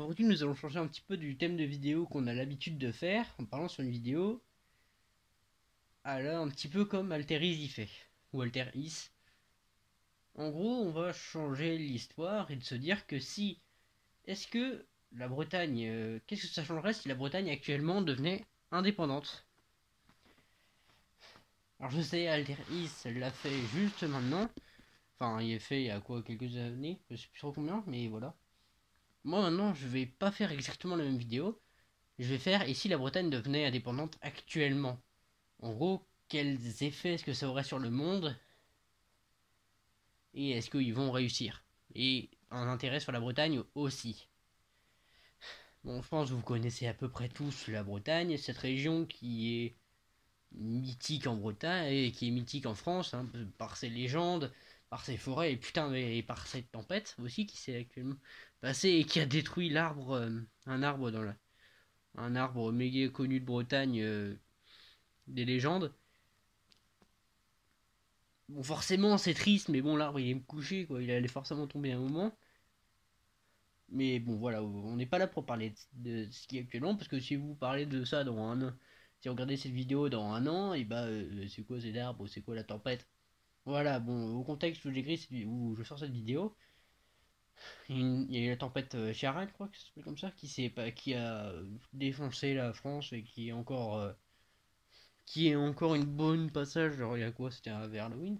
Aujourd'hui, nous allons changer un petit peu du thème de vidéo qu'on a l'habitude de faire en parlant sur une vidéo un petit peu comme Alteris y fait, ou Alteris. En gros, on va changer l'histoire et de se dire que si, est-ce que la Bretagne, qu'est-ce que ça changerait si la Bretagne actuellement devenait indépendante? Alors je sais, Alteris l'a fait juste maintenant, enfin il est fait il y a quoi, quelques années, je sais plus trop combien, mais voilà. Moi maintenant, je vais pas faire exactement la même vidéo, je vais faire et si la Bretagne devenait indépendante actuellement? En gros, quels effets est-ce que ça aurait sur le monde et est-ce qu'ils vont réussir? Et un intérêt sur la Bretagne aussi. Bon, je pense que vous connaissez à peu près tous la Bretagne, cette région qui est mythique en Bretagne et qui est mythique en France, hein, par ses légendes, par ses forêts et putain, et par cette tempête aussi qui s'est actuellement passée et qui a détruit l'arbre, un arbre un arbre méga connu de Bretagne, des légendes. Bon, forcément, c'est triste, mais bon, l'arbre il est me coucher, quoi. Il allait forcément tomber à un moment. Mais bon, voilà, on n'est pas là pour parler de ce qui est actuellement, parce que si vous parlez de ça dans un an, si vous regardez cette vidéo dans un an, et bah, c'est quoi ces arbres, c'est quoi la tempête? Voilà, bon, au contexte où j'écris, où je sors cette vidéo, il y a eu la tempête Chiara, je crois que c'est comme ça, qui a défoncé la France et qui est encore une bonne passage, genre il y a quoi, c'était vers Halloween.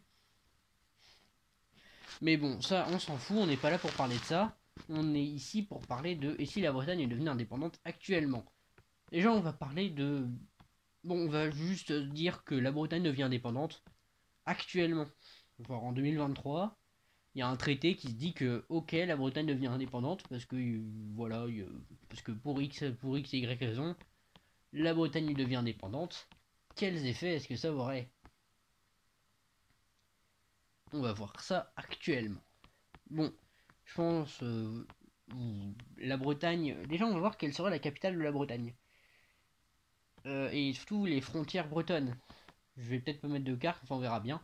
Mais bon, ça, on s'en fout, on n'est pas là pour parler de ça. On est ici pour parler de et si la Bretagne est devenue indépendante actuellement. Déjà, on va parler de. Bon, on va juste dire que la Bretagne devient indépendante actuellement. Voire en 2023, il y a un traité qui se dit que, ok, la Bretagne devient indépendante parce que, voilà, parce que pour X et Y raison, la Bretagne devient indépendante. Quels effets est-ce que ça aurait? On va voir ça actuellement. Bon, je pense la Bretagne. Déjà, on va voir quelle serait la capitale de la Bretagne. Et surtout les frontières bretonnes. Je vais peut-être pas mettre de carte, enfin on verra bien.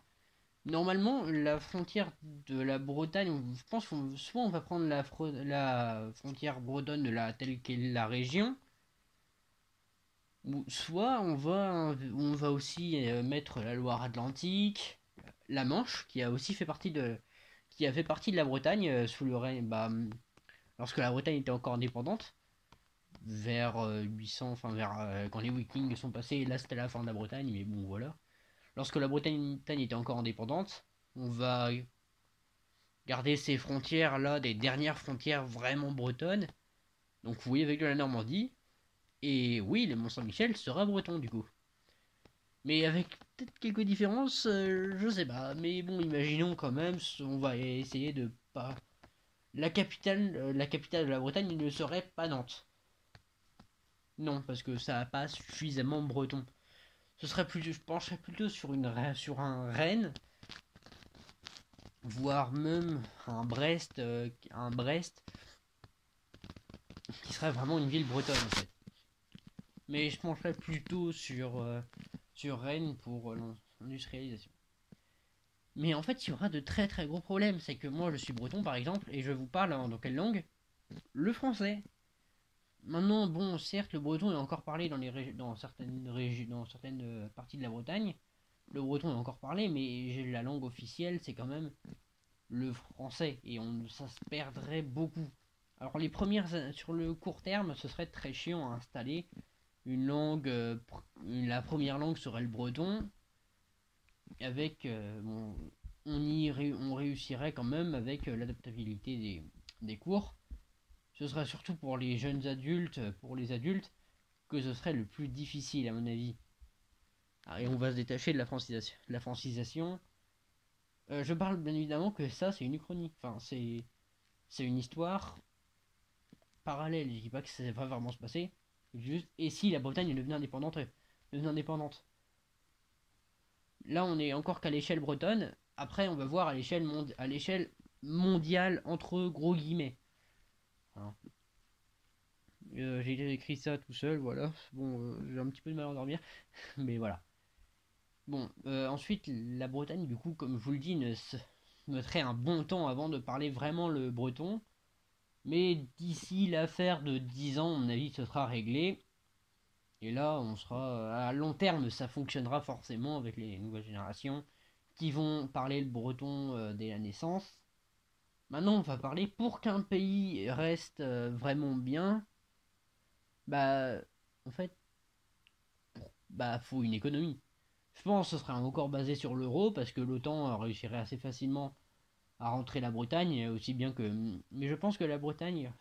Normalement, la frontière de la Bretagne, je pense qu'on soit on va prendre la frontière bretonne de la telle qu'est la région, ou soit on va aussi mettre la Loire-Atlantique, la Manche, qui a fait partie de la Bretagne sous le règne, lorsque la Bretagne était encore indépendante, vers 800, enfin vers quand les Vikings sont passés, là c'était la fin de la Bretagne, mais bon voilà. Lorsque la Bretagne était encore indépendante, on va garder ces frontières là, des dernières frontières vraiment bretonnes. Donc vous voyez avec de la Normandie, et oui, le Mont-Saint-Michel sera breton du coup. Mais avec peut-être quelques différences, je sais pas. Mais bon, imaginons quand même, on va essayer de pas. La capitale de la Bretagne ne serait pas Nantes. Non, parce que ça n'a pas suffisamment breton. Ce serait plutôt, je pencherais plutôt sur un Rennes, voire même un Brest, qui serait vraiment une ville bretonne en fait. Mais je pencherais plutôt sur Rennes pour l'industrialisation. Mais en fait, il y aura de très très gros problèmes. C'est que moi, je suis breton par exemple, et je vous parle dans quelle langue? Le français. Maintenant, bon, certes, le breton est encore parlé dans certaines parties de la Bretagne. Le breton est encore parlé, mais la langue officielle, c'est quand même le français et ça se perdrait beaucoup. Alors sur le court terme, ce serait très chiant à installer une langue. La première langue serait le breton. Avec bon, on réussirait quand même avec l'adaptabilité des cours. Ce serait surtout pour les jeunes adultes, pour les adultes, que ce serait le plus difficile à mon avis. Ah, et on va se détacher de la francisation. Je parle bien évidemment que ça c'est une uchronie. Enfin c'est une histoire parallèle. Je dis pas que ça va vraiment se passer. Juste, et si la Bretagne devenait indépendante. Là, on est encore qu'à l'échelle bretonne. Après, on va voir à l'échelle mondiale, entre gros guillemets. Hein. J'ai écrit ça tout seul, voilà. Bon, j'ai un petit peu de mal à endormir, mais voilà. Bon, ensuite, la Bretagne, du coup, comme je vous le dis, mettrait un bon temps avant de parler vraiment le breton. Mais d'ici l'affaire de 10 ans, à mon avis, ce sera réglé. Et là, on sera à long terme, ça fonctionnera forcément avec les nouvelles générations qui vont parler le breton dès la naissance. Maintenant, on va parler pour qu'un pays reste vraiment bien. Bah, en fait, bah, faut une économie. Je pense que ce serait encore basé sur l'euro parce que l'OTAN réussirait assez facilement à rentrer la Bretagne, aussi bien que. Mais je pense que la Bretagne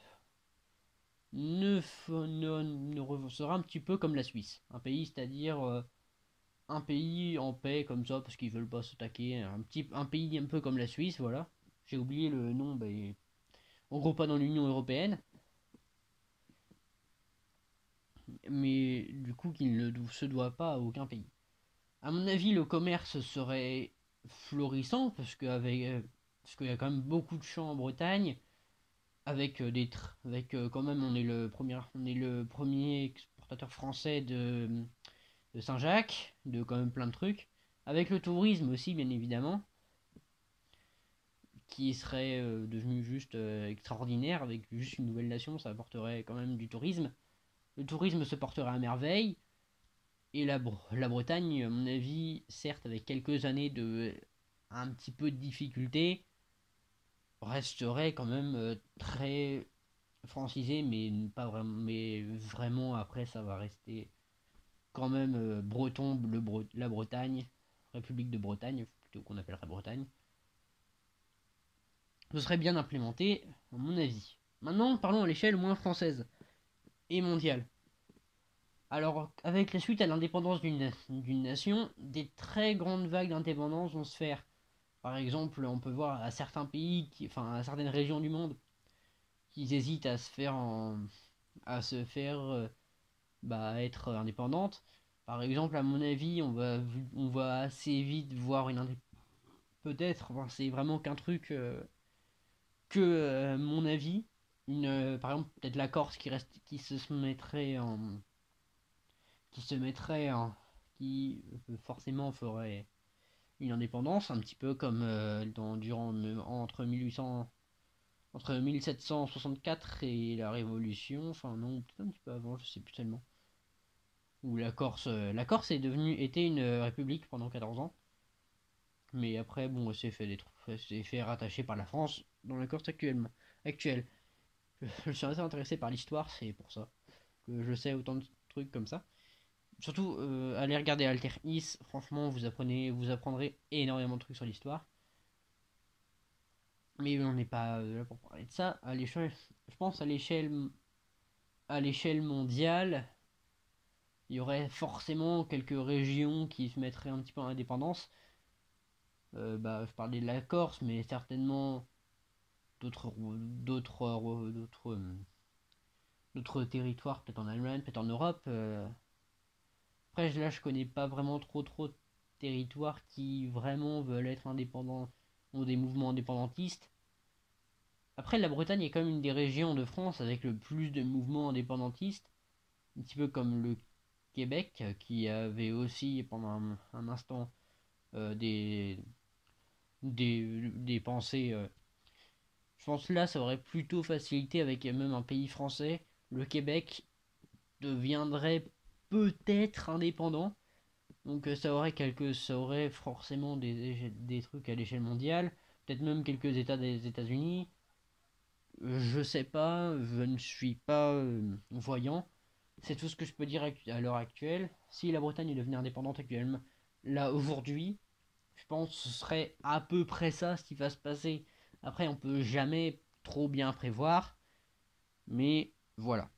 sera un petit peu comme la Suisse, un pays, c'est-à-dire un pays en paix comme ça parce qu'ils veulent pas s'attaquer, un pays un peu comme la Suisse, voilà. J'ai oublié le nom, bah, en gros pas dans l'Union européenne, mais du coup qu'il ne se doit pas à aucun pays. À mon avis, le commerce serait florissant parce qu'il y a quand même beaucoup de champs en Bretagne avec quand même on est le premier exportateur français de Saint-Jacques, de quand même plein de trucs, avec le tourisme aussi bien évidemment, qui serait devenu juste extraordinaire avec juste une nouvelle nation, ça apporterait quand même du tourisme. Le tourisme se porterait à merveille et la Bretagne, à mon avis, certes avec quelques années de un petit peu de difficulté, resterait quand même très francisé, mais pas vraiment, mais vraiment après ça va rester quand même breton, la Bretagne, République de Bretagne, plutôt qu'on appellerait Bretagne. Ce serait bien implémenté, à mon avis. Maintenant, parlons à l'échelle moins française et mondiale. Alors, avec la suite à l'indépendance d'une nation, des très grandes vagues d'indépendance vont se faire. Par exemple, on peut voir à certains pays, à certaines régions du monde, qui hésitent à se faire être indépendante. Par exemple, à mon avis, on va assez vite voir une indépendance. Peut-être, enfin, c'est vraiment qu'un truc mon avis, par exemple, peut-être la Corse qui se mettrait qui se mettrait en, qui forcément ferait une indépendance, un petit peu comme entre 1800, entre 1764 et la Révolution, enfin non, peut-être un petit peu avant, je sais plus tellement. Où la Corse était une république pendant 14 ans, mais après, bon, elle s'est fait rattacher par la France dans la Corse actuelle. Je suis assez intéressé par l'histoire, c'est pour ça que je sais autant de trucs comme ça. Surtout, allez regarder Alter Is, franchement, vous apprendrez énormément de trucs sur l'histoire. Mais on n'est pas là pour parler de ça. Je pense à l'échelle mondiale, il y aurait forcément quelques régions qui se mettraient un petit peu en indépendance. Je parlais de la Corse, mais certainement d'autres territoires, peut-être en Allemagne, peut-être en Europe. Après, là, je connais pas vraiment trop de territoires qui vraiment veulent être indépendants, ont des mouvements indépendantistes. Après, la Bretagne est quand même une des régions de France avec le plus de mouvements indépendantistes, un petit peu comme le Québec, qui avait aussi pendant un instant euh, des, des pensées. Je pense là, ça aurait plutôt facilité avec même un pays français. Le Québec deviendrait peut-être indépendant. Donc ça aurait forcément des trucs à l'échelle mondiale. Peut-être même quelques États des États-Unis. Je sais pas, je ne suis pas voyant. C'est tout ce que je peux dire à l'heure actuelle. Si la Bretagne est devenue indépendante actuellement, là aujourd'hui, je pense que ce serait à peu près ça ce qui va se passer. Après, on peut jamais trop bien prévoir, mais voilà.